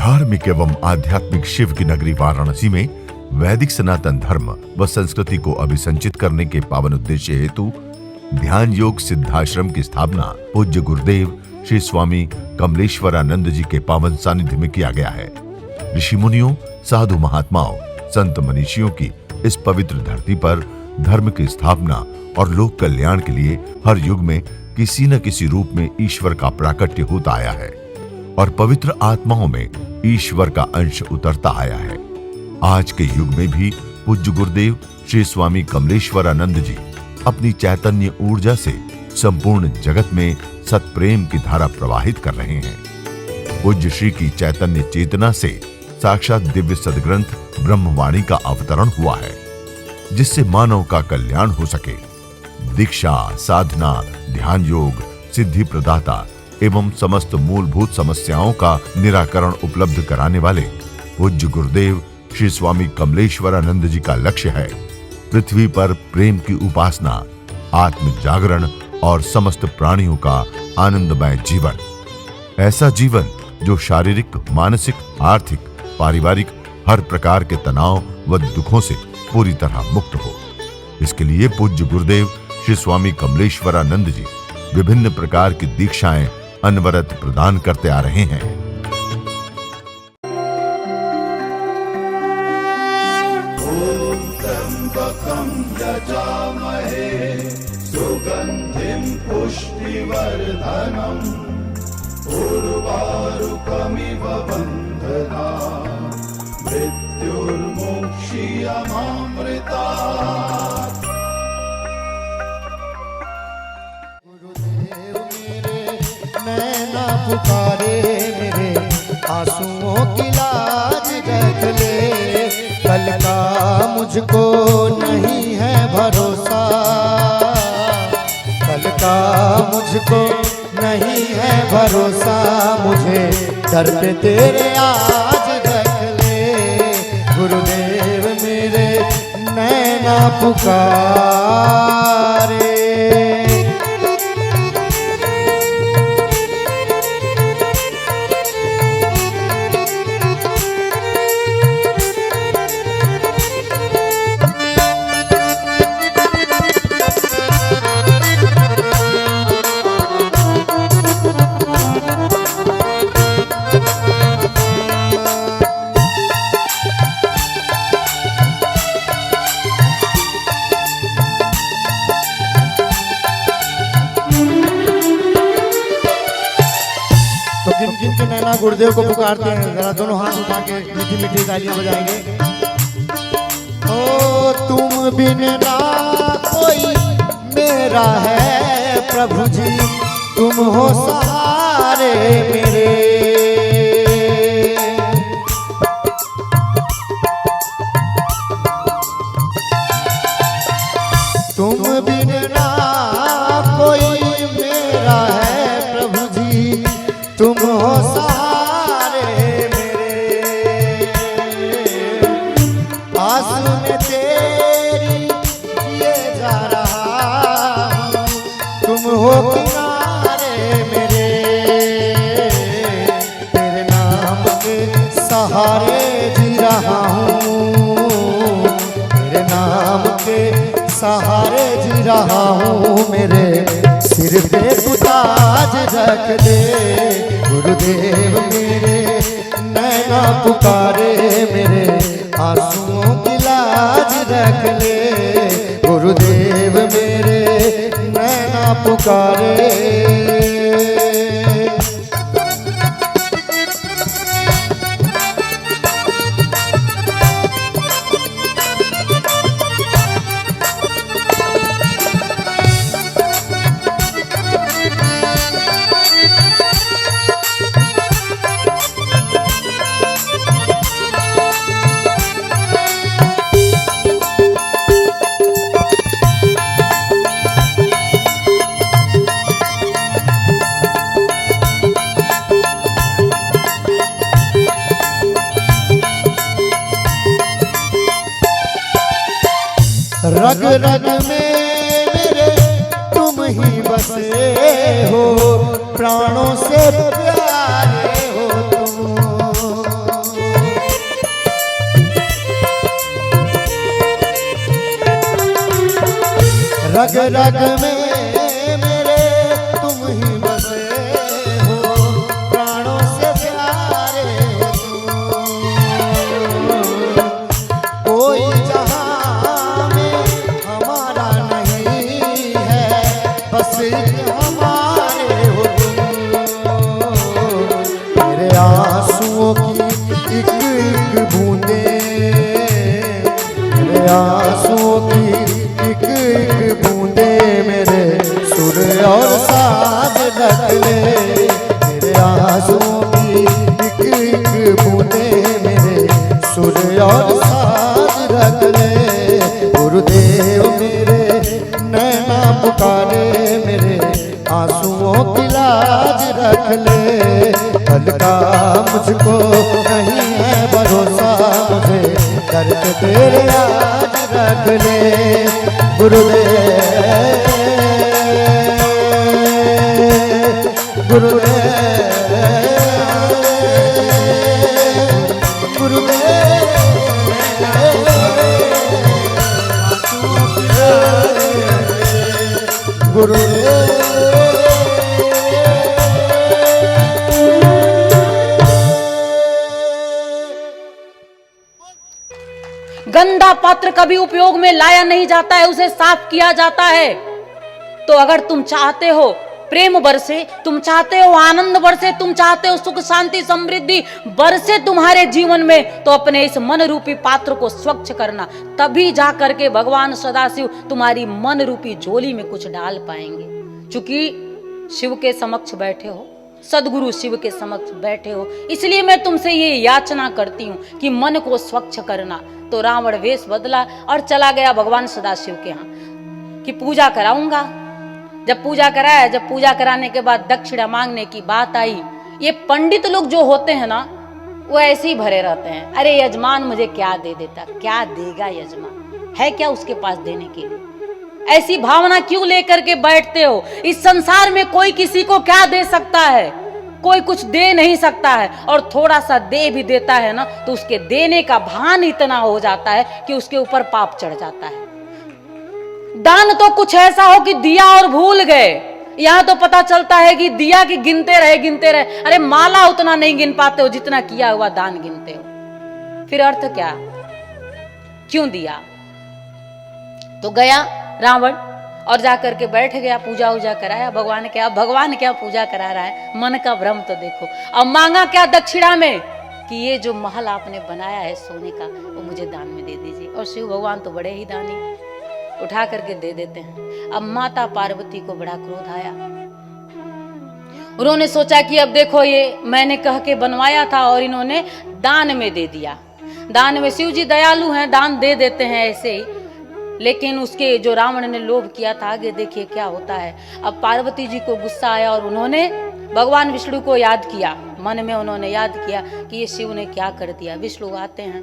धार्मिक एवं आध्यात्मिक शिव की नगरी वाराणसी में वैदिक सनातन धर्म व संस्कृति को अभिसंचित करने के पावन उद्देश्य हेतु ध्यान योग सिद्धाश्रम की स्थापना पूज्य गुरुदेव श्री स्वामी कमलेश्वरानंद जी के पावन सानिध्य में किया गया है। ऋषि मुनियों, साधु महात्माओं, संत मनीषियों की इस पवित्र धरती पर धर्म की स्थापना और लोक कल्याण के लिए हर युग में किसी न किसी रूप में ईश्वर का प्राकट्य होता आया है और पवित्र आत्माओं में ईश्वर का अंश उतरता आया है। आज के युग में भी पूज्य गुरुदेव श्री स्वामी कमलेश्वरानंद जी अपनी चैतन्य ऊर्जा से संपूर्ण जगत में सत्प्रेम की धारा प्रवाहित कर रहे हैं। पूज्य श्री की चैतन्य चेतना से साक्षात दिव्य सदग्रंथ ब्रह्मवाणी का अवतरण हुआ है, जिससे मानव का कल्याण हो सके। दीक्षा, साधना, ध्यान योग, सिद्धि प्रदाता एवं समस्त मूलभूत समस्याओं का निराकरण उपलब्ध कराने वाले पूज्य गुरुदेव श्री स्वामी कमलेश्वरानंद जी का लक्ष्य है पृथ्वी पर प्रेम की उपासना, आत्म जागरण और समस्त प्राणियों का आनंदमय जीवन। ऐसा जीवन जो शारीरिक, मानसिक, आर्थिक, पारिवारिक हर प्रकार के तनाव व दुखों से पूरी तरह मुक्त हो। इसके लिए पूज्य गुरुदेव श्री स्वामी कमलेश्वरानंद जी विभिन्न प्रकार की दीक्षाएं अनवरत प्रदान करते आ रहे हैं। ओम त्र्यंबकं यजामहे सुगंधिं पुष्टिवर्धनम् उर्वारुकमिव बन्धनात् मृत्युर्मुक्षीयमामृतात्। नैना पुकारे मेरे आंसुओं की लाज रख ले, कल का मुझको नहीं है भरोसा, कल का मुझको नहीं है भरोसा, मुझे दर्द तेरे आज रख ले। गुरुदेव मेरे नैना पुकारे। जिन के नैना गुरुदेव को पुकारते हैं, जरा दोनों हाथ उठा के मीठी मीठी तालियां बजाएंगे। ओ तुम बिन ना कोई मेरा है प्रभु जी, तुम हो सहारे मेरे। तुम बिन ना कोई मेरा है प्रभु जी, तुम हो सहारे मेरे। आस में तेरी ये जा रहा हूँ, तुम हो किनारे मेरे। तेरे नाम के सहारे जी रहा हूँ, तेरे नाम के सहारे जी रहा हूँ। मेरे सिर पे ताज रख दे गुरुदेव मेरे नैना पुकारे, मेरे आंसुओं की लाज रख ले। गुरुदेव मेरे नैना पुकारे। रग रग में मेरे तुम ही बसे हो, प्राणों से प्यारे हो तुम। रग रग में मेरे तुम ही बसे हो, प्राणों से प्यारे तुम। कोई जहां में हमारा नहीं है, बस एक हमारे हो तुम। मेरे आंसुओं की एक एक बूंदे, मेरे आंसुओं की एक एक बूंदे मेरे सुर और साज रख ले। मेरे आंसुओं की एक एक बूंदे मेरे सुर और साज रख ले। गुरुदेव मेरे नैना पुकारे, मेरे आंसुओं की लाज रख ले। कल का मुझको नहीं है भरोसा, मुझे दर्द तेरे आज रख ले। गुरुदेव गुरुदेव गुरुदेव गुरुदेव। गंदा पात्र कभी उपयोग में लाया नहीं जाता है, उसे साफ किया जाता है। तो अगर तुम चाहते हो प्रेम बरसे, तुम चाहते हो आनंद बरसे, तुम चाहते हो सुख शांति समृद्धि बरसे तुम्हारे जीवन में, तो अपने इस मन रूपी पात्र को स्वच्छ करना। तभी जा करके भगवान सदाशिव तुम्हारी मन रूपी झोली में कुछ डाल पाएंगे। क्योंकि शिव के समक्ष बैठे हो, सदगुरु शिव के समक्ष बैठे हो, इसलिए मैं तुमसे ये याचना करती हूँ कि मन को स्वच्छ करना। तो रावण वेश बदला और चला गया भगवान सदाशिव के यहाँ कि पूजा कराऊंगा। जब पूजा कराया, जब पूजा कराने के बाद दक्षिणा मांगने की बात आई, ये पंडित लोग जो होते हैं ना, वो ऐसे ही भरे रहते हैं। अरे यजमान मुझे क्या दे देता, क्या देगा यजमान, है क्या उसके पास देने के लिए? ऐसी भावना क्यों लेकर के बैठते हो? इस संसार में कोई किसी को क्या दे सकता है? कोई कुछ दे नहीं सकता है। और थोड़ा सा दे भी देता है ना, तो उसके देने का भान इतना हो जाता है कि उसके ऊपर पाप चढ़ जाता है। दान तो कुछ ऐसा हो कि दिया और भूल गए। यहां तो पता चलता है कि दिया की गिनते रहे। अरे माला उतना नहीं गिन पाते हो जितना किया हुआ दान गिनते हो। फिर अर्थ क्या? क्यों दिया? तो गया रावण और जाकर के बैठ गया, पूजा उजा कराया भगवान के। अब भगवान क्या पूजा करा रहा है, मन का भ्रम तो देखो। अब मांगा क्या दक्षिणा में कि ये जो महल आपने बनाया है सोने का, वो मुझे दान में दे दीजिए। और शिव भगवान तो बड़े ही दानी, उठा करके दे देते हैं। अब माता पार्वती को बड़ा क्रोध आया। उन्होंने सोचा कि अब देखो, ये मैंने कह के बनवाया था और इन्होंने दान में दे दिया। दान में शिव जी दयालु हैं, दान दे देते हैं ऐसे ही। लेकिन उसके जो रावण ने लोभ किया था, आगे देखिए क्या होता है। अब पार्वती जी को गुस्सा आया और उन्होंने भगवान विष्णु को याद किया। मन में उन्होंने याद किया कि ये शिव ने क्या कर दिया। विष्णु आते हैं,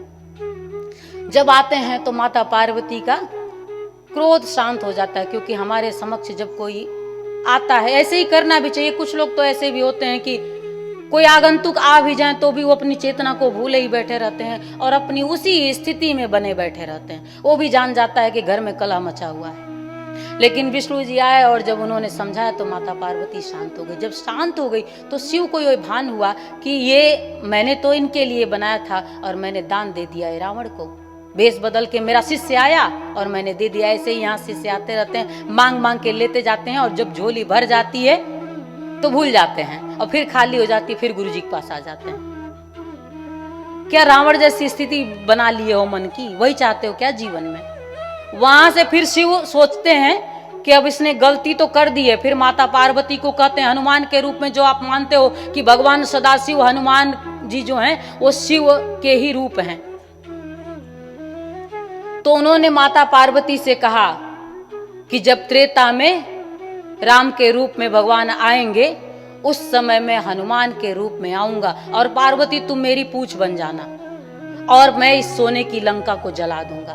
जब आते हैं तो माता पार्वती का क्रोध शांत हो जाता है। क्योंकि हमारे समक्ष जब कोई आता है, ऐसे ही करना भी चाहिए। कुछ लोग तो ऐसे भी होते हैं कि कोई आगंतुक आ भी जाए तो भी वो अपनी चेतना को भूले ही बैठे रहते हैं और अपनी उसी स्थिति में बने बैठे रहते हैं। वो भी जान जाता है कि घर में कलह मचा हुआ है। लेकिन विष्णु जी आए और जब उन्होंने समझाया तो माता पार्वती शांत हो गई। जब शांत हो गई तो शिव को ये भान हुआ कि ये मैंने तो इनके लिए बनाया था और मैंने दान दे दिया है रावण को। भेष बदल के मेरा शिष्य आया और मैंने दे दिया। ऐसे ही यहाँ शिष्य आते रहते हैं, मांग मांग के लेते जाते हैं और जब झोली भर जाती है तो भूल जाते हैं और फिर खाली हो जाती है, फिर गुरु जी के पास आ जाते हैं। क्या रावण जैसी स्थिति बना लिए हो मन की? वही चाहते हो क्या जीवन में? वहां से फिर शिव सोचते हैं कि अब इसने गलती तो कर दी है। फिर माता पार्वती को कहते हैं, हनुमान के रूप में जो आप मानते हो कि भगवान सदाशिव हनुमान जी जो हैं वो शिव के ही रूप हैं, तो उन्होंने माता पार्वती से कहा कि जब त्रेता में राम के रूप में भगवान आएंगे, उस समय मैं हनुमान के रूप में आऊंगा और पार्वती तुम मेरी पूछ बन जाना और मैं इस सोने की लंका को जला दूंगा।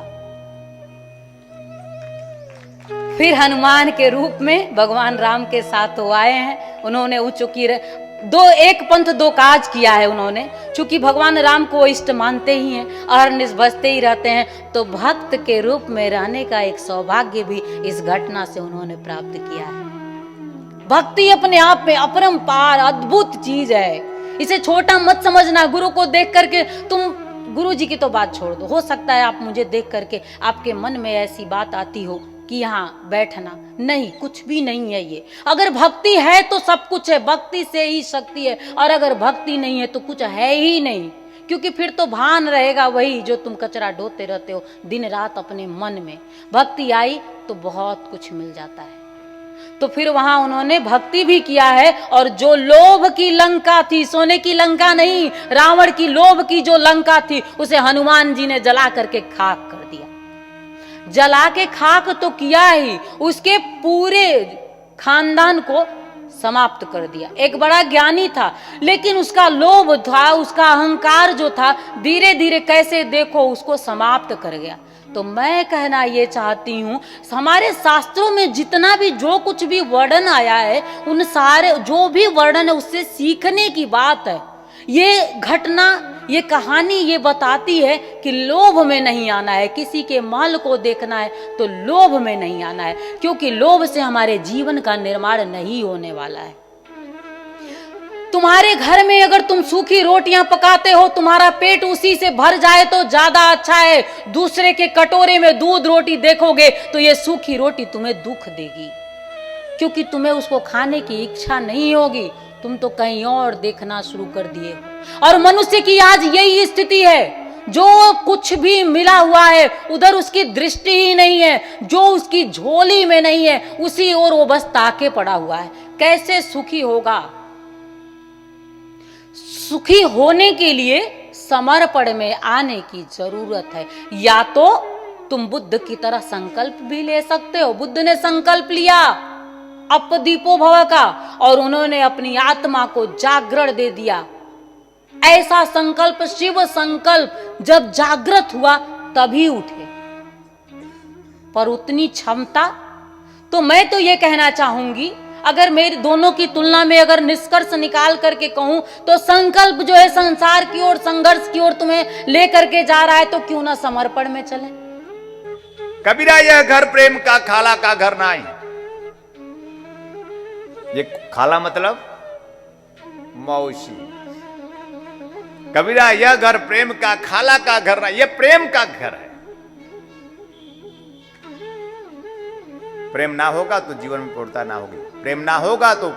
फिर हनुमान के रूप में भगवान राम के साथ वो आए हैं। उन्होंने एक पंथ दो काज किया है उन्होंने। चूंकि भगवान राम को इष्ट मानते ही हैं, अहरनिश बसते ही रहते हैं, तो भक्त के रूप में रहने का एक सौभाग्य भी इस घटना से उन्होंने प्राप्त किया है। भक्ति अपने आप में अपरंपार अद्भुत चीज है, इसे छोटा मत समझना। गुरु को देख करके तुम, गुरु जी की तो बात छोड़ दो, हो सकता है आप मुझे देख करके आपके मन में ऐसी बात आती हो कि यहाँ बैठना, नहीं, कुछ भी नहीं है ये। अगर भक्ति है तो सब कुछ है, भक्ति से ही शक्ति है, और अगर भक्ति नहीं है तो कुछ है ही नहीं। क्योंकि फिर तो भान रहेगा वही जो तुम कचरा ढोते रहते हो दिन रात अपने मन में। भक्ति आई तो बहुत कुछ मिल जाता है। तो फिर वहां उन्होंने भक्ति भी किया है, और जो लोभ की लंका थी, सोने की लंका नहीं, रावण की लोभ की जो लंका थी, उसे हनुमान जी ने जला करके खाक कर दिया। जला के खाक तो किया ही, उसके पूरे खानदान को समाप्त कर दिया। एक बड़ा ज्ञानी था, लेकिन उसका लोभ था, उसका अहंकार जो था, धीरे धीरे कैसे देखो उसको समाप्त कर गया। तो मैं कहना ये चाहती हूँ, हमारे शास्त्रों में जितना भी जो कुछ भी वर्णन आया है, उन सारे जो भी वर्णन है उससे सीखने की बात है। ये घटना, ये कहानी ये बताती है कि लोभ में नहीं आना है। किसी के महल को देखना है तो लोभ में नहीं आना है, क्योंकि लोभ से हमारे जीवन का निर्माण नहीं होने वाला है। तुम्हारे घर में अगर तुम सूखी रोटियां पकाते हो, तुम्हारा पेट उसी से भर जाए तो ज्यादा अच्छा है। दूसरे के कटोरे में दूध रोटी देखोगे तो ये सूखी रोटी तुम्हें दुख देगी, क्योंकि तुम्हें उसको खाने की इच्छा नहीं होगी, तुम तो कहीं और देखना शुरू कर दिए हो। और मनुष्य की आज यही स्थिति है, जो कुछ भी मिला हुआ है उधर उसकी दृष्टि ही नहीं है, जो उसकी झोली में नहीं है उसी ओर वो बस ताके पड़ा हुआ है। कैसे सुखी होगा? सुखी होने के लिए समर्पण में आने की जरूरत है। या तो तुम बुद्ध की तरह संकल्प भी ले सकते हो। बुद्ध ने संकल्प लिया अपदीपो भव का, और उन्होंने अपनी आत्मा को जागरण दे दिया। ऐसा संकल्प, शिव संकल्प जब जागृत हुआ तभी उठे। पर उतनी क्षमता, तो मैं तो ये कहना चाहूंगी, अगर मेरी दोनों की तुलना में अगर निष्कर्ष निकाल करके कहूं, तो संकल्प जो है संसार की ओर, संघर्ष की ओर तुम्हें लेकर के जा रहा है, तो क्यों ना समर्पण में चले। कबीरा यह घर प्रेम का, खाला का घर नाई। ये खाला मतलब मौसी। कबीरा यह घर प्रेम का, खाला का घर नाई। ये प्रेम का घर है। प्रेम ना होगा तो जीवन में पूर्णता ना होगी। प्रेम ना होगा तो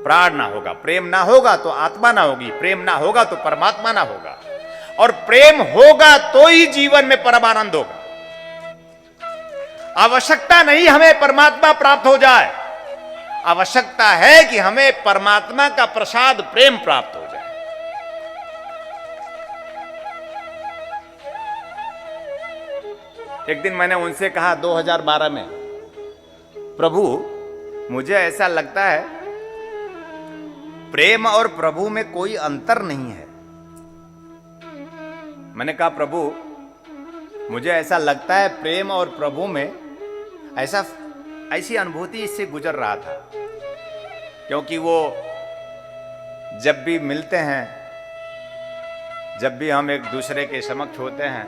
प्राण ना होगा। प्रेम ना होगा तो आत्मा ना होगी। प्रेम ना होगा तो परमात्मा ना होगा। और प्रेम होगा तो ही जीवन में परमानंद होगा। आवश्यकता नहीं हमें परमात्मा प्राप्त हो जाए, आवश्यकता है कि हमें परमात्मा का प्रसाद प्रेम प्राप्त हो जाए। एक दिन मैंने उनसे कहा 2012 में, प्रभु मुझे ऐसा लगता है प्रेम और प्रभु में कोई अंतर नहीं है। मैंने कहा प्रभु मुझे ऐसा लगता है प्रेम और प्रभु में ऐसी अनुभूति इससे गुजर रहा था, क्योंकि वो जब भी मिलते हैं, जब भी हम एक दूसरे के समक्ष होते हैं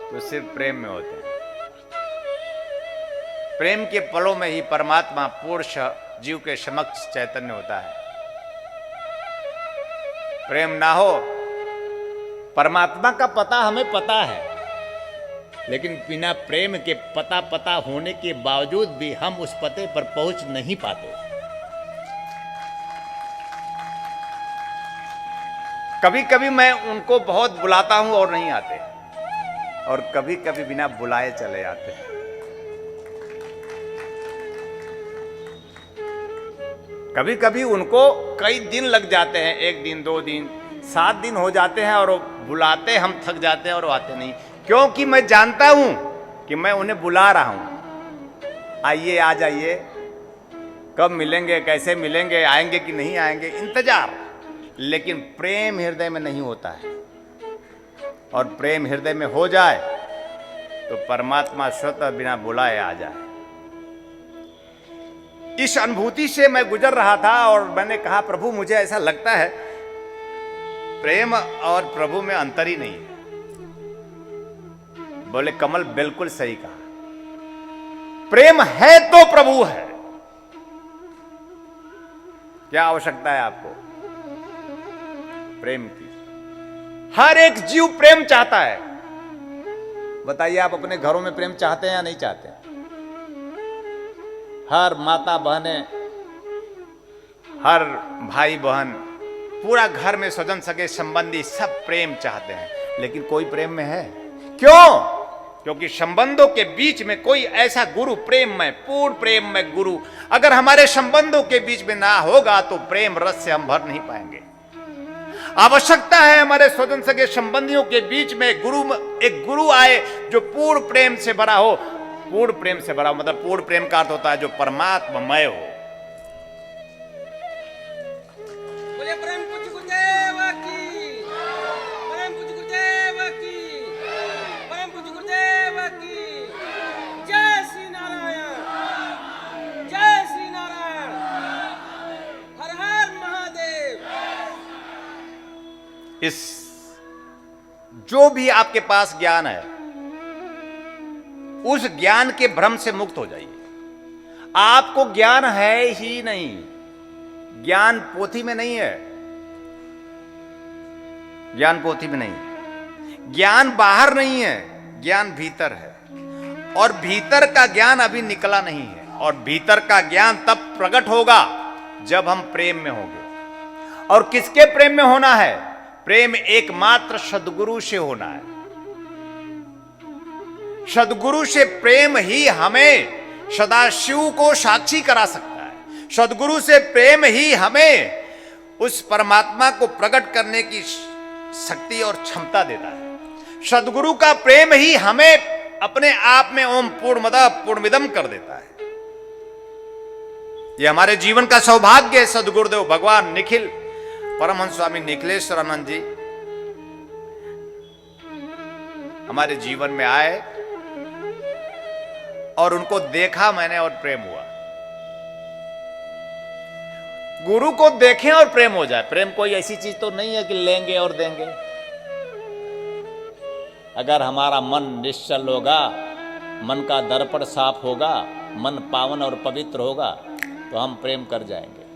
तो सिर्फ प्रेम में होते हैं। प्रेम के पलों में ही परमात्मा पुरुष जीव के समक्ष चैतन्य होता है। प्रेम ना हो, परमात्मा का पता हमें पता है, लेकिन बिना प्रेम के पता होने के बावजूद भी हम उस पते पर पहुंच नहीं पाते। कभी कभी मैं उनको बहुत बुलाता हूं और नहीं आते, और कभी कभी बिना बुलाए चले आते हैं। कभी कभी उनको कई दिन लग जाते हैं, 1 दिन 2 दिन 7 दिन हो जाते हैं, और बुलाते हम थक जाते हैं और आते नहीं, क्योंकि मैं जानता हूं कि मैं उन्हें बुला रहा हूं। आइए, आ जाइए, कब मिलेंगे, कैसे मिलेंगे, आएंगे कि नहीं आएंगे, इंतजार। लेकिन प्रेम हृदय में नहीं होता है, और प्रेम हृदय में हो जाए तो परमात्मा स्वतः बिना बुलाए आ जाए। इस अनुभूति से मैं गुजर रहा था और मैंने कहा प्रभु मुझे ऐसा लगता है प्रेम और प्रभु में अंतर ही नहीं है। बोले कमल बिल्कुल सही कहा, प्रेम है तो प्रभु है। क्या आवश्यकता है आपको? प्रेम की। हर एक जीव प्रेम चाहता है। बताइए आप अपने घरों में प्रेम चाहते हैं या नहीं चाहते? हर माता बहनें, हर भाई बहन, पूरा घर में स्वजन सगे संबंधी सब प्रेम चाहते हैं, लेकिन कोई प्रेम में है? क्यों? क्योंकि संबंधों के बीच में कोई ऐसा गुरु प्रेम में, पूर्ण प्रेम में गुरु अगर हमारे संबंधों के बीच में ना होगा तो प्रेम रस से हम भर नहीं पाएंगे। आवश्यकता है हमारे स्वजन सगे संबंधियों के बीच में एक गुरु आए जो पूर्ण प्रेम से भरा हो। पूर्ण प्रेम से भरा मतलब पूर्ण प्रेम का अर्थ होता है जो परमात्ममय हो। बोले परम पूज्य गुरुदेव की, परम पूज्य गुरुदेव की, परम पूज्य गुरुदेव की। जय श्री नारायण, जय श्री नारायण, हर हर महादेव। इस जो भी आपके पास ज्ञान है उस ज्ञान के भ्रम से मुक्त हो जाइए। आपको ज्ञान है ही नहीं, ज्ञान पोथी में नहीं है, ज्ञान पोथी में नहीं, ज्ञान बाहर नहीं है, ज्ञान भीतर है और भीतर का ज्ञान अभी निकला नहीं है और भीतर का ज्ञान तब प्रकट होगा जब हम प्रेम में होंगे। और किसके प्रेम में होना है? प्रेम एकमात्र सद्गुरु से होना है। सद्गुरु से प्रेम ही हमें सदाशिव को साक्षी करा सकता है। सद्गुरु से प्रेम ही हमें उस परमात्मा को प्रकट करने की शक्ति और क्षमता देता है। सद्गुरु का प्रेम ही हमें अपने आप में ओम पूर्णमदः पूर्णमिदम् कर देता है। यह हमारे जीवन का सौभाग्य है। सद्गुरुदेव भगवान निखिल परमहंस स्वामी निखिलेश्वरानंद जी हमारे जीवन में आए और उनको देखा मैंने और प्रेम हुआ। गुरु को देखें और प्रेम हो जाए। प्रेम कोई ऐसी चीज तो नहीं है कि लेंगे और देंगे। अगर हमारा मन निश्चल होगा, मन का दर्पण साफ होगा, मन पावन और पवित्र होगा तो हम प्रेम कर जाएंगे।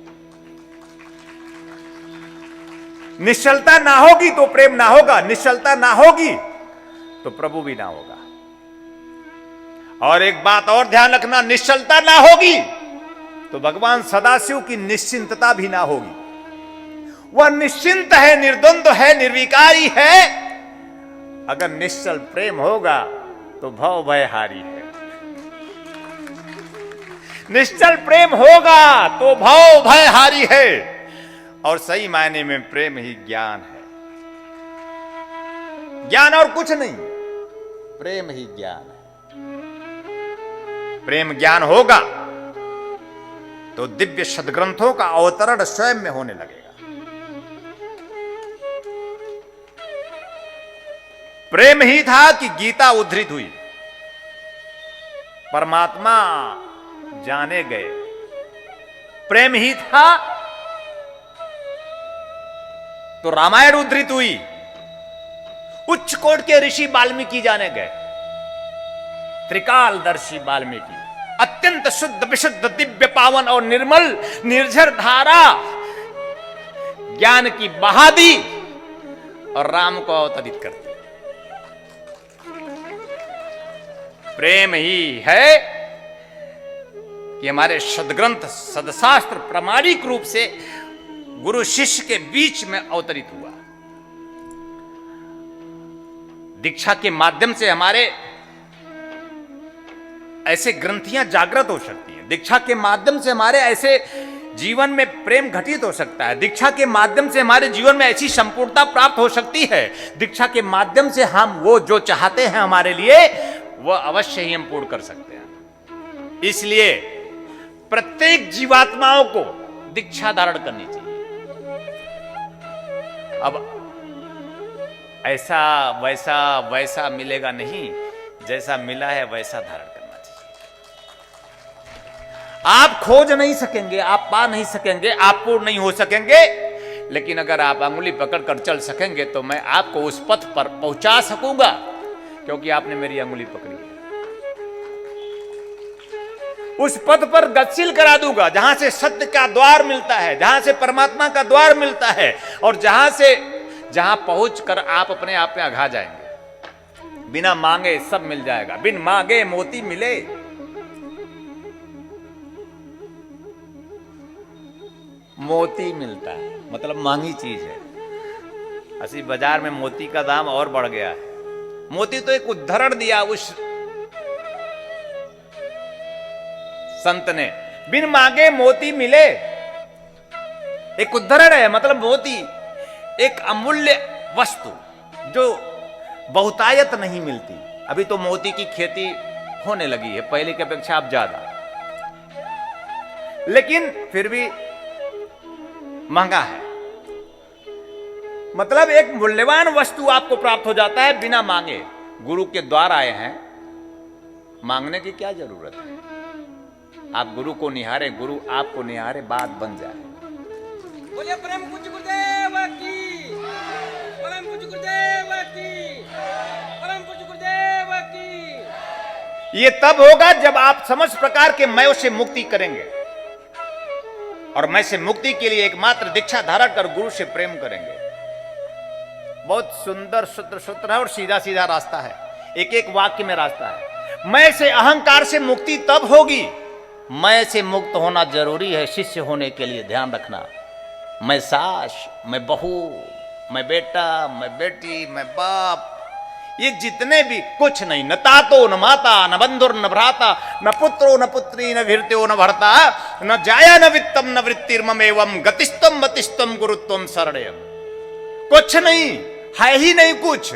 निश्चलता ना होगी तो प्रेम ना होगा, निश्चलता ना होगी तो प्रभु भी ना होगा। और एक बात और ध्यान रखना, निश्चलता ना होगी तो भगवान सदाशिव की निश्चिंतता भी ना होगी। वह निश्चिंत है, निर्द्वंद्व है, निर्विकारी है। अगर निश्चल प्रेम होगा तो भव भय हारी है। निश्चल प्रेम होगा तो भव भय हारी है। और सही मायने में प्रेम ही ज्ञान है। ज्ञान और कुछ नहीं, प्रेम ही ज्ञान है। प्रेम ज्ञान होगा तो दिव्य सद्ग्रंथों का अवतरण स्वयं में होने लगेगा। प्रेम ही था कि गीता उद्धृत हुई, परमात्मा जाने गए। प्रेम ही था तो रामायण उद्धृत हुई, उच्च कोट के ऋषि वाल्मीकि जाने गए। त्रिकालदर्शी वाल्मीकि अत्यंत शुद्ध विशुद्ध दिव्य पावन और निर्मल निर्झर धारा ज्ञान की बहा दी और राम को अवतरित कर दिया। प्रेम ही है कि हमारे सदग्रंथ सदशास्त्र प्रामाणिक रूप से गुरु शिष्य के बीच में अवतरित हुआ। दीक्षा के माध्यम से हमारे ऐसे ग्रंथियां जागृत हो सकती हैं। दीक्षा के माध्यम से हमारे ऐसे जीवन में प्रेम घटित हो सकता है। दीक्षा के माध्यम से हमारे जीवन में ऐसी संपूर्णता प्राप्त हो सकती है। दीक्षा के माध्यम से हम वो जो चाहते हैं हमारे लिए वह अवश्य ही हम पूर्ण कर सकते हैं। इसलिए प्रत्येक जीवात्माओं को दीक्षा धारण करनी चाहिए। अब ऐसा वैसा वैसा मिलेगा नहीं, जैसा मिला है वैसा धारण करना चाहिए। आप खोज नहीं सकेंगे, आप पा नहीं सकेंगे, आप पूर्ण नहीं हो सकेंगे, लेकिन अगर आप अंगुली पकड़कर चल सकेंगे तो मैं आपको उस पथ पर पहुंचा सकूंगा, क्योंकि आपने मेरी अंगुली पकड़ी है। उस पथ पर गतिशील करा दूंगा, जहां से सत्य का द्वार मिलता है, जहां से परमात्मा का द्वार मिलता है, और जहां पहुंचकर आप अपने आप में अघा जाएंगे। बिना मांगे सब मिल जाएगा, बिन मांगे मोती मिले। मोती मिलता है मतलब महंगी चीज है। असी बाजार में मोती का दाम और बढ़ गया है। मोती तो एक उदाहरण दिया उस संत ने, बिन मांगे मोती मिले। एक उदाहरण है, मतलब मोती एक अमूल्य वस्तु जो बहुतायत नहीं मिलती। अभी तो मोती की खेती होने लगी है, पहले की अपेक्षा अब ज्यादा, लेकिन फिर भी महंगा है। मतलब एक मूल्यवान वस्तु आपको प्राप्त हो जाता है बिना मांगे। गुरु के द्वार आए हैं, मांगने की क्या जरूरत है? आप गुरु को निहारे, गुरु आपको निहारे, बात बन जाए। बोलिए परम पूज्य गुरुदेव की, परम पूज्य गुरुदेव की, परम पूज्य गुरुदेव की। ये तब होगा जब आप समस्त प्रकार के मैं से मुक्ति करेंगे, और मैं से मुक्ति के लिए एकमात्र दीक्षा धारण कर गुरु से प्रेम करेंगे। बहुत सुंदर सूत्र है और सीधा सीधा रास्ता है, एक एक वाक्य में रास्ता है। मैं से अहंकार से मुक्ति तब होगी, मैं से मुक्त होना जरूरी है शिष्य होने के लिए। ध्यान रखना, मैं सास, मैं बहू, मैं बेटा, मैं बेटी, मैं बाप, ये जितने भी कुछ नहीं, न तातो न माता न बंधुर न भ्राता न पुत्रो न पुत्री न भीर्त्यो न भर्ता न जाया न वित्तम न वृत्तिर्मम एवं गतिस्तम मतिस्तम गुरुत्वम शरणयम। कुछ नहीं है, ही नहीं कुछ,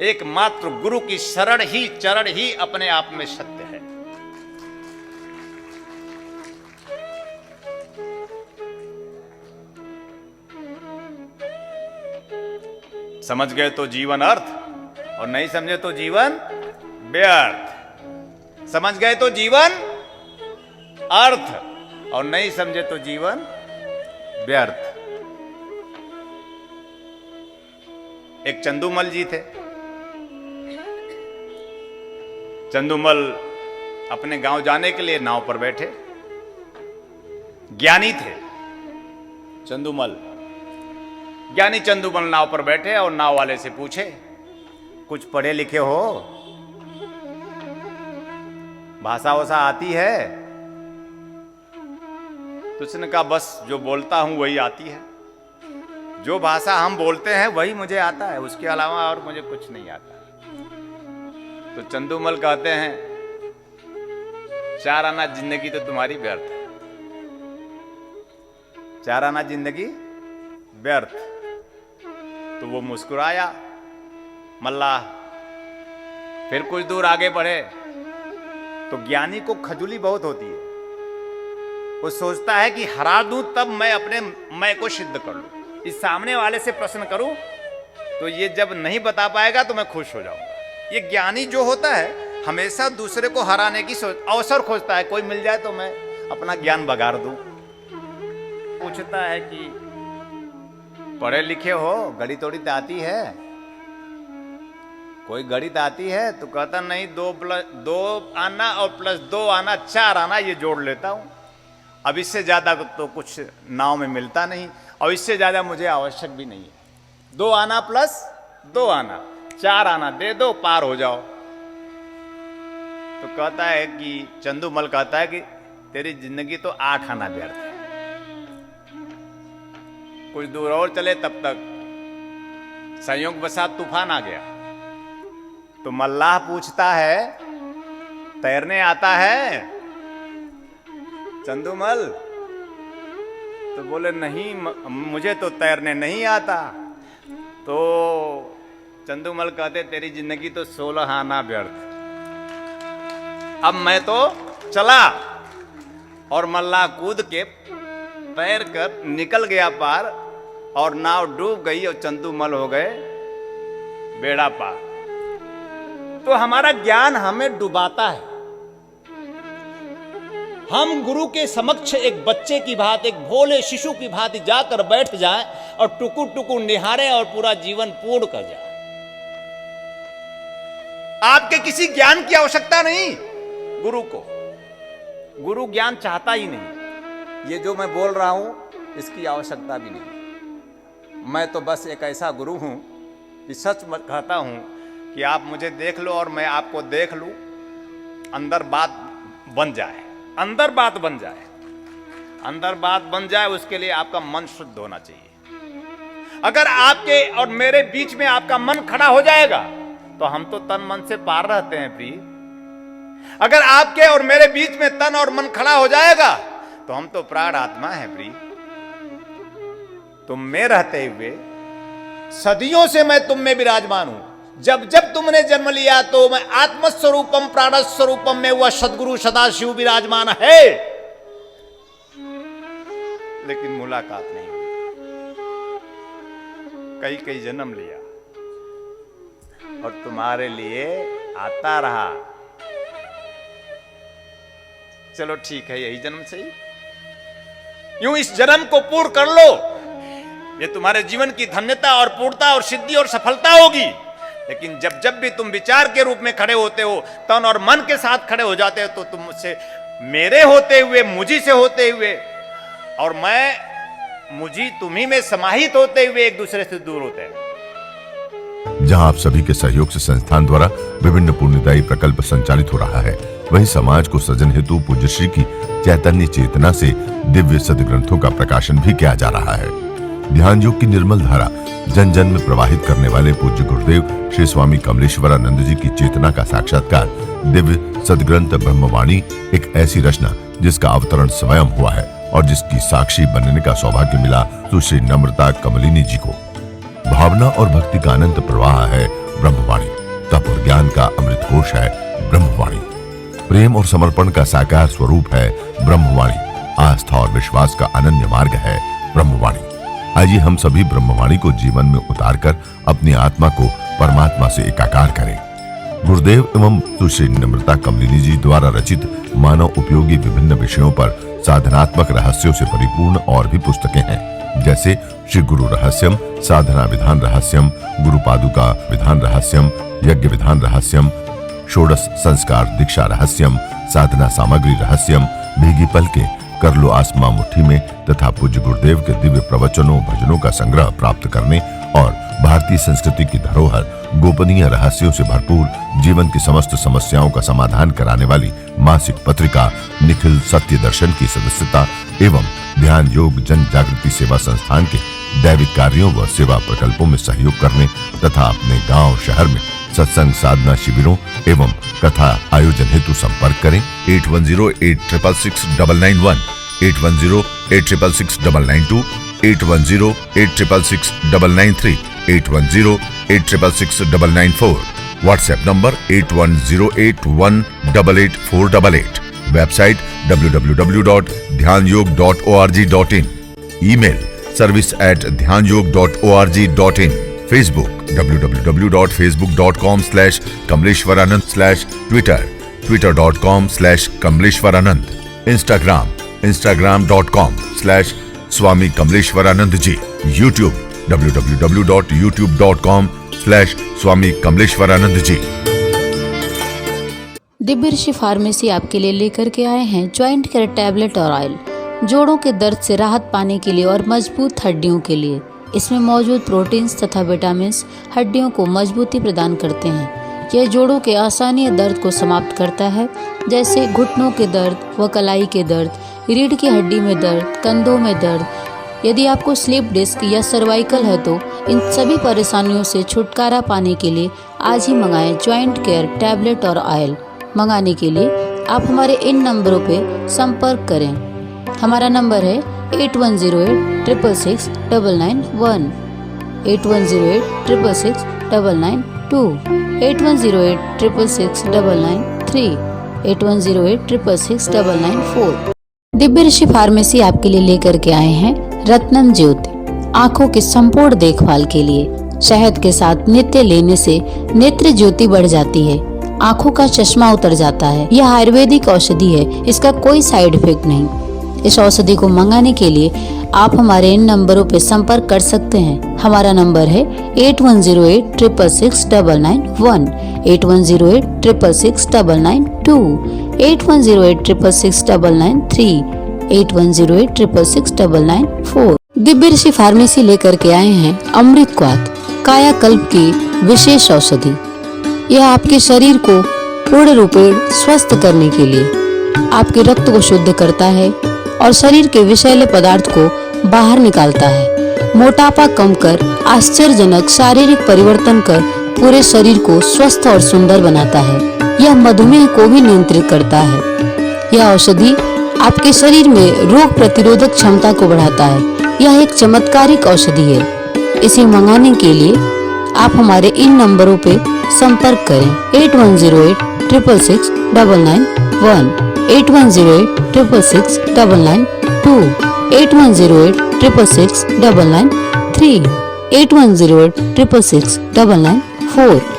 एकमात्र गुरु की शरण ही, चरण ही अपने आप में सत्य है। समझ गए तो जीवन अर्थ, और नहीं समझे तो जीवन व्यर्थ। समझ गए तो जीवन अर्थ, और नहीं समझे तो जीवन व्यर्थ। एक चंदूमल जी थे। चंदूमल अपने गांव जाने के लिए नाव पर बैठे। ज्ञानी थे चंदूमल। ज्ञानी चंदूमल नाव पर बैठे और नाव वाले से पूछे, कुछ पढ़े लिखे हो, भाषा वसा आती है? तो उसने कहा, बस जो बोलता हूं वही आती है, जो भाषा हम बोलते हैं वही मुझे आता है, उसके अलावा और मुझे कुछ नहीं आता। तो चंदूमल कहते हैं, 4 आना जिंदगी तो तुम्हारी व्यर्थ है, 4 आना जिंदगी व्यर्थ। तो वो मुस्कुराया मल्लाह। फिर कुछ दूर आगे बढ़े तो ज्ञानी को खजुली बहुत होती है। वो सोचता है कि हरा दूं तब मैं अपने मैं को सिद्ध कर लूं। इस सामने वाले से प्रश्न करूं तो ये जब नहीं बता पाएगा तो मैं खुश हो जाऊंगा। ये ज्ञानी जो होता है हमेशा दूसरे को हराने की अवसर खोजता है, कोई मिल जाए तो मैं अपना ज्ञान बगाड़ दूं। पूछता है कि पढ़े लिखे हो, गणित तोड़ित आती है? कोई गणित आती है? तो कहता नहीं, 2 आना और +2 आना 4 आना ये जोड़ लेता हूं। अब इससे ज्यादा तो कुछ नाव में मिलता नहीं, और इससे ज्यादा मुझे आवश्यक भी नहीं है। 2 आना +2 आना 4 आना दे दो, पार हो जाओ। तो कहता है कि चंदूमल कहता है कि तेरी जिंदगी तो 8 आना व्यर्थ है। कुछ दूर और चले तब तक संयोग बसात तूफान आ गया। तो मल्लाह पूछता है, तैरने आता है चंदूमल? तो बोले नहीं, मुझे तो तैरने नहीं आता। तो चंदूमल कहते, तेरी जिंदगी तो 16 आना व्यर्थ। अब मैं तो चला। और मल्लाह कूद के तैर कर निकल गया पार, और नाव डूब गई और चंदूमल हो गए बेड़ा पार। तो हमारा ज्ञान हमें डुबाता है। हम गुरु के समक्ष एक बच्चे की भांति, एक भोले शिशु की भांति जाकर बैठ जाएं और टुकुर टुकुर निहारें और पूरा जीवन पूर्ण कर जाएं। आपके किसी ज्ञान की आवश्यकता नहीं गुरु को, गुरु ज्ञान चाहता ही नहीं। ये जो मैं बोल रहा हूं इसकी आवश्यकता भी नहीं। मैं तो बस एक ऐसा गुरु हूं कि सच कहता हूं कि आप मुझे देख लो और मैं आपको देख लूं, अंदर बात बन जाए, अंदर बात बन जाए, अंदर बात बन जाए, उसके लिए आपका मन शुद्ध होना चाहिए। अगर आपके और मेरे बीच में आपका मन खड़ा हो जाएगा तो हम तो तन मन से पार रहते हैं प्रिय। अगर आपके और मेरे बीच में तन और मन खड़ा हो जाएगा तो हम तो प्राण आत्मा है प्रिय। तुम में रहते हुए सदियों से मैं तुम में विराजमान हूं। जब जब तुमने जन्म लिया तो मैं आत्मस्वरूपम प्राणस्वरूपम में हुआ सदगुरु सदाशिव विराजमान है, लेकिन मुलाकात नहीं हुई। कई कई जन्म लिया और तुम्हारे लिए आता रहा। चलो ठीक है, यही जन्म से ही यूं इस जन्म को पूर्ण कर लो। ये तुम्हारे जीवन की धन्यता और पूर्णता और सिद्धि और सफलता होगी। लेकिन जब जब भी तुम विचार के रूप में खड़े होते हो, तन और मन के साथ खड़े हो जाते हो, तो तुम मुझसे, मेरे होते हुए, मुझी से होते हुए, और मैं मुझी तुम्ही में समाहित होते हुए एक दूसरे से दूर होते हैं। जहां आप सभी के सहयोग से संस्थान द्वारा विभिन्न पुण्यदायी प्रकल्प संचालित हो रहा है, वहीं समाज को सृजन हेतु पूज्य श्री की चैतन्य चेतना से दिव्य सदग्रंथों का प्रकाशन भी किया जा रहा है। ध्यान योग की निर्मल धारा जन जन में प्रवाहित करने वाले पूज्य गुरुदेव श्री स्वामी कमलेश्वरानंद जी की चेतना का साक्षात्कार दिव्य सदग्रंथ ब्रह्मवाणी, एक ऐसी रचना जिसका अवतरण स्वयं हुआ है और जिसकी साक्षी बनने का सौभाग्य मिला सुश्री नम्रता कमलिनी जी को। भावना और भक्ति का अनंत प्रवाह है ब्रह्मवाणी, तप और ज्ञान का अमृत कोश है ब्रह्मवाणी, प्रेम और समर्पण का साकार स्वरूप है ब्रह्मवाणी, आस्था और विश्वास का अनन्य मार्ग है ब्रह्मवाणी। आइए हम सभी ब्रह्मवाणी को जीवन में उतारकर अपनी आत्मा को परमात्मा से एकाकार करें। गुरुदेव एवं सुश्री नम्रता कमलिनी जी द्वारा रचित मानव उपयोगी विभिन्न विषयों पर साधनात्मक रहस्यों से परिपूर्ण और भी पुस्तकें हैं, जैसे श्री गुरु रहस्यम, साधना विधान रहस्यम, गुरु पादुका विधान रहस्यम, यज्ञ विधान रहस्यम, षोडश संस्कार दीक्षा रहस्यम, साधना सामग्री रहस्यम, भीगी पलके, कर लो आसमां मुट्ठी में, तथा पूज्य गुरुदेव के दिव्य प्रवचनों भजनों का संग्रह प्राप्त करने और भारतीय संस्कृति की धरोहर गोपनीय रहस्यों से भरपूर जीवन की समस्त समस्याओं का समाधान कराने वाली मासिक पत्रिका निखिल सत्य दर्शन की सदस्यता एवं ध्यान योग जन जागृति सेवा संस्थान के दैविक कार्यों व सेवा प्रकल्पों में सहयोग करने तथा अपने गांव शहर में सत्संग साधना शिविरों एवं कथा आयोजन हेतु संपर्क करें 8108666991, 8108666992, 8108666993, 8108666994, व्हाट्सएप नंबर 8108188488, वेबसाइट www.dhyanयोग.org.in, ईमेल service@dhyanयोग.org.in, Facebook www.facebook.com/kamleshwaranand, Twitter twitter.com/kamleshwaranand, Instagram instagram.com/swami kamleshwaranand ji, YouTube www.youtube.com/swami kamleshwaranand ji। Divya ऋषि फार्मेसी आपके लिए लेकर के आए हैं ज्वाइंट केयर टैबलेट और ऑयल, जोड़ों के दर्द से राहत पाने के लिए और मजबूत हड्डियों के लिए। इसमें मौजूद प्रोटीन्स तथा विटामिन्स हड्डियों को मजबूती प्रदान करते हैं। यह जोड़ों के आसानी दर्द को समाप्त करता है, जैसे घुटनों के दर्द व कलाई के दर्द, रीढ़ की हड्डी में दर्द, कंधों में दर्द। यदि आपको स्लिप डिस्क या सर्वाइकल है तो इन सभी परेशानियों से छुटकारा पाने के लिए आज ही मंगाएं ज्वाइंट केयर टैबलेट और ऑयल। मंगाने के लिए आप हमारे इन नंबरों पे संपर्क करें। हमारा नंबर है 8108666991, 8108666992, 8108666993, 8108666994। दिव्य ऋषि फार्मेसी आपके लिए लेकर के आए हैं रत्नम ज्योति, आँखों की संपूर्ण देखभाल के लिए। शहद के साथ नित्य लेने से नेत्र ज्योति बढ़ जाती है, आंखों का चश्मा उतर जाता है। यह आयुर्वेदिक औषधि है, इसका कोई साइड इफेक्ट नहीं। इस औषधि को मंगाने के लिए आप हमारे इन नंबरों पर संपर्क कर सकते हैं। हमारा नंबर है 8108666991, 8108666992, 8108666993, 8108666994। दिव्य ऋषि फार्मेसी लेकर के आए हैं अमृत क्वाथ, कायाकल्प की विशेष औषधि। यह आपके शरीर को पूर्ण रूपेण स्वस्थ करने के लिए आपके रक्त को शुद्ध करता है और शरीर के विषैले पदार्थ को बाहर निकालता है। मोटापा कम कर आश्चर्यजनक शारीरिक परिवर्तन कर पूरे शरीर को स्वस्थ और सुंदर बनाता है। यह मधुमेह को भी नियंत्रित करता है। यह औषधि आपके शरीर में रोग प्रतिरोधक क्षमता को बढ़ाता है। यह एक चमत्कारिक औषधि है। इसे मंगाने के लिए आप हमारे इन नंबरों पे संपर्क करें 8108666991, 8108666992, 8108666993, 8108666994।